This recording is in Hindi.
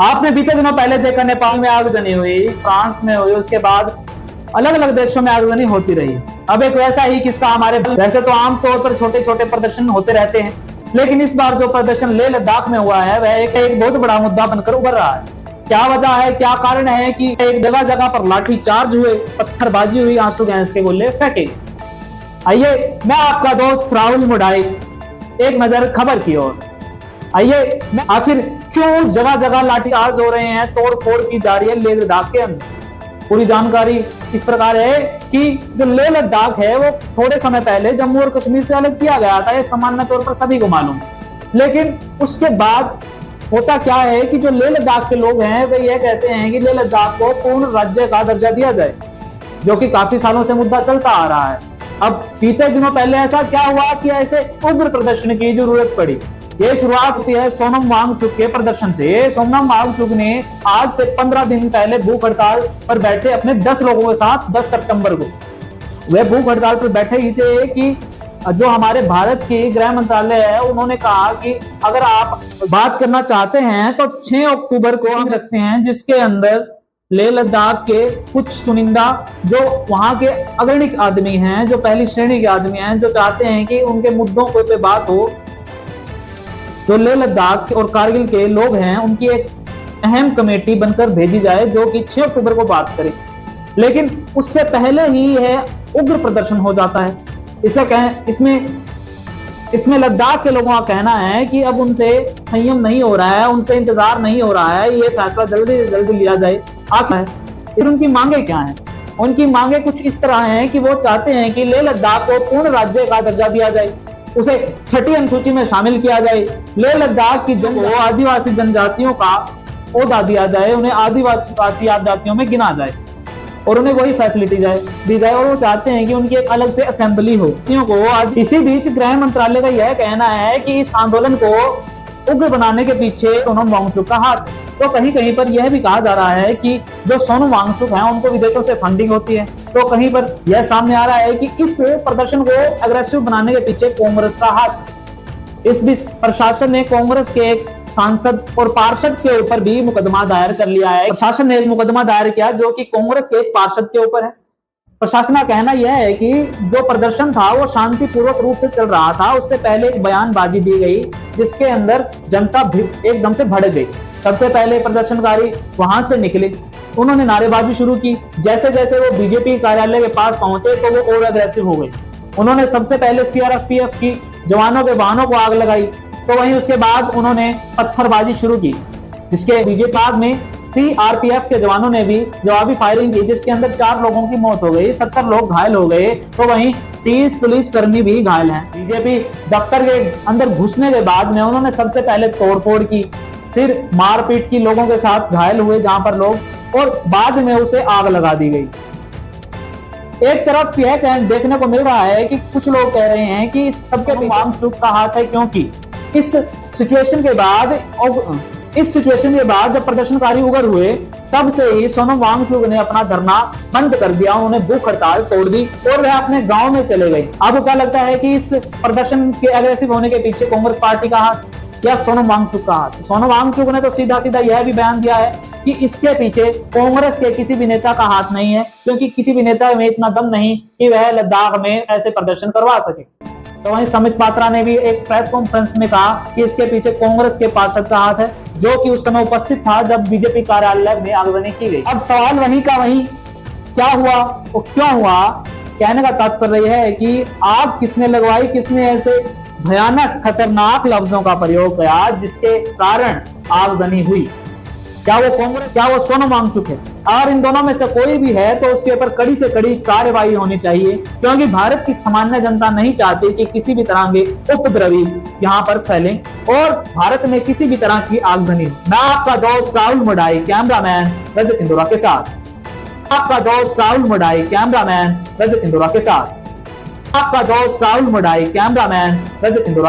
आपने बीते दिनों पहले देखा नेपाल में आगजनी हुई, फ्रांस में हुई, उसके बाद अलग अलग देशों में आगजनी होती रही। अब एक वैसा ही किस्सा हमारे, वैसे तो आमतौर पर छोटे छोटे प्रदर्शन होते रहते हैं, लेकिन इस बार जो प्रदर्शन लेह लद्दाख में हुआ है वह एक बहुत बड़ा मुद्दा बनकर उभर रहा है। क्या वजह है, क्या कारण है कि एक जगह जगह पर लाठी चार्ज हुए, पत्थरबाजी हुई, आंसू गैस के गोले फेंके। आइए मैं आपका दोस्त राहुल मुडाई एक नजर खबर की ओर। आइए आखिर क्यों जगह जगह लाठीचार्ज हो रहे हैं, तोड़ फोड़ की जा रही है लेह लद्दाख के अंदर। पूरी जानकारी इस प्रकार है कि जो लेह लद्दाख है वो थोड़े समय पहले जम्मू और कश्मीर से अलग किया गया था, ये सामान्य तौर पर सभी को मालूम। लेकिन उसके बाद होता क्या है कि जो लेह लद्दाख के लोग हैं वे ये कहते हैं कि लेह लद्दाख को पूर्ण राज्य का दर्जा दिया जाए, जो कि काफी सालों से मुद्दा चलता आ रहा है। अब बीते दिनों पहले ऐसा क्या हुआ कि ऐसे उग्र प्रदर्शन की जरूरत पड़ी। ये शुरुआत होती है सोनम वांगचुक के प्रदर्शन से। सोनम वांगचुक ने आज से 15 दिन पहले भूख हड़ताल पर बैठे अपने 10 लोगों के साथ 10 सितंबर को वे भूख हड़ताल पर बैठे ही थे कि जो हमारे भारत की गृह मंत्रालय है उन्होंने कहा कि अगर आप बात करना चाहते हैं तो 6 अक्टूबर को हम रखते हैं, जिसके अंदर लेह लद्दाख के कुछ चुनिंदा जो वहां के अग्रणी आदमी हैं, जो पहली श्रेणी के आदमी हैं, जो चाहते हैं कि उनके मुद्दों पे बात हो, जो लेह लद्दाख और कारगिल के लोग हैं उनकी एक अहम कमेटी बनकर भेजी जाए जो कि 6 अक्टूबर को बात करे। लेकिन उससे पहले ही यह उग्र प्रदर्शन हो जाता है। इसमें लद्दाख के लोगों का कहना है कि अब उनसे संयम नहीं हो रहा है, उनसे इंतजार नहीं हो रहा है, ये फैसला जल्दी से जल्दी लिया जाए। फिर उनकी मांगे क्या हैं? उनकी मांगे कुछ इस तरह हैं कि वो चाहते हैं कि लेह लद्दाख को पूर्ण राज्य का दर्जा दिया जाए, उसे छठी अनुसूची में शामिल किया जाए, लेह लद्दाख की आदिवासी जनजातियों का ओहदा दिया जाए, उन्हें आदिवासी जातियों में गिना जाए और उन्हें वही फैसिलिटी दी जाए। और वो चाहते हैं कि उनकी एक अलग से असेंबली हो। इसी बीच गृह मंत्रालय का यह कहना है कि इस आंदोलन को उग्र बनाने के पीछे सोनम वांगचुक का हाथ। तो कहीं कहीं पर यह भी कहा जा रहा है कि जो सोनम वांगचुक हैं उनको विदेशों से फंडिंग होती है। तो कहीं पर यह सामने आ रहा है कि इस प्रदर्शन को अग्रेसिव बनाने के पीछे कांग्रेस का हाथ। इस बीच प्रशासन ने कांग्रेस के एक सांसद और पार्षद के ऊपर भी मुकदमा दायर कर लिया है। प्रशासन ने एक मुकदमा दायर किया जो कि कांग्रेस के एक पार्षद के ऊपर है। प्रशासन का कहना यह है कि जो प्रदर्शन था वो शांतिपूर्वक रूप से चल रहा था, उससे पहले एक बयानबाजी दी गई जिसके अंदर जनता एकदम से भड़क गई। सबसे पहले प्रदर्शनकारी वहां से निकले, उन्होंने नारेबाजी शुरू की। जैसे जैसे वो बीजेपी कार्यालय के पास पहुंचे तो वो और अग्रेसिव हो गई। उन्होंने सबसे पहले सीआरपीएफ की जवानों के वाहनों को आग लगाई, तो वहीं उसके बाद उन्होंने पत्थरबाजी शुरू की, जिसके बीजेपी में सीआरपीएफ के जवानों ने भी जवाबी फायरिंग की, जिसके अंदर 4 लोगों की मौत हो गई, 70 लोग घायल हो गए। तो वहीं 30 पुलिसकर्मी भी घायल हैं। बीजेपी दफ्तर के अंदर घुसने के बाद में उन्होंने सबसे पहले तोड़फोड़ की, फिर मारपीट की, लोगों के साथ घायल हुए जहां पर लोग, और बाद में उसे आग लगा दी गई। एक तरफ यह देखने को मिल रहा है कि कुछ लोग कह रहे हैं कि इस सबके पीछे वांगचुक का हाथ है, क्योंकि इस सिचुएशन के बाद जब प्रदर्शनकारी उग्र हुए तब से ही सोनम वांगचुक ने अपना धरना बंद कर दिया, उन्होंने भूख हड़ताल तोड़ दी और वह अपने गांव में चले गए। आपको क्या लगता है कि इस प्रदर्शन के अग्रेसिव होने के पीछे कांग्रेस पार्टी का हाथ या सोनम वांगचुक का हाथ? सोनम वांगचुक ने तो सीधा सीधा यह भी बयान दिया है कि इसके पीछे कांग्रेस के किसी भी नेता का हाथ नहीं है, क्योंकि किसी भी नेता में इतना दम नहीं कि वह लद्दाख में ऐसे प्रदर्शन करवा सके। तो वहीं समित पात्रा ने भी एक प्रेस कॉन्फ्रेंस में कहा कि इसके पीछे कांग्रेस के पार्षद का हाथ है, जो कि उस समय उपस्थित था जब बीजेपी कार्यालय में आगजनी की गई। अब सवाल वहीं का वहीं, क्या हुआ और क्यों हुआ? कहने का तात्पर्य यह है कि आग किसने लगवाई, किसने ऐसे भयानक खतरनाक लफ्जों का प्रयोग किया जिसके कारण आगजनी हुई? क्या वो कांग्रेस, क्या वो सोनम वांगचुक है? और इन दोनों में से कोई भी है तो उसके ऊपर कड़ी से कड़ी कार्रवाई होनी चाहिए, क्योंकि भारत की सामान्य जनता नहीं चाहती कि किसी भी तरह के उपद्रवी यहाँ पर फैले और भारत में किसी भी तरह की आगजनी हो। मैं आपका दोस्त राहुल मुडाई, कैमरामैन रजत इंदौरा के साथ। आपका दोस्त राहुल मुडाई, कैमरामैन रजत इंदौरा के साथ। आपका दोस्त राहुल मुडाई, कैमरामैन रजत इंदौरा।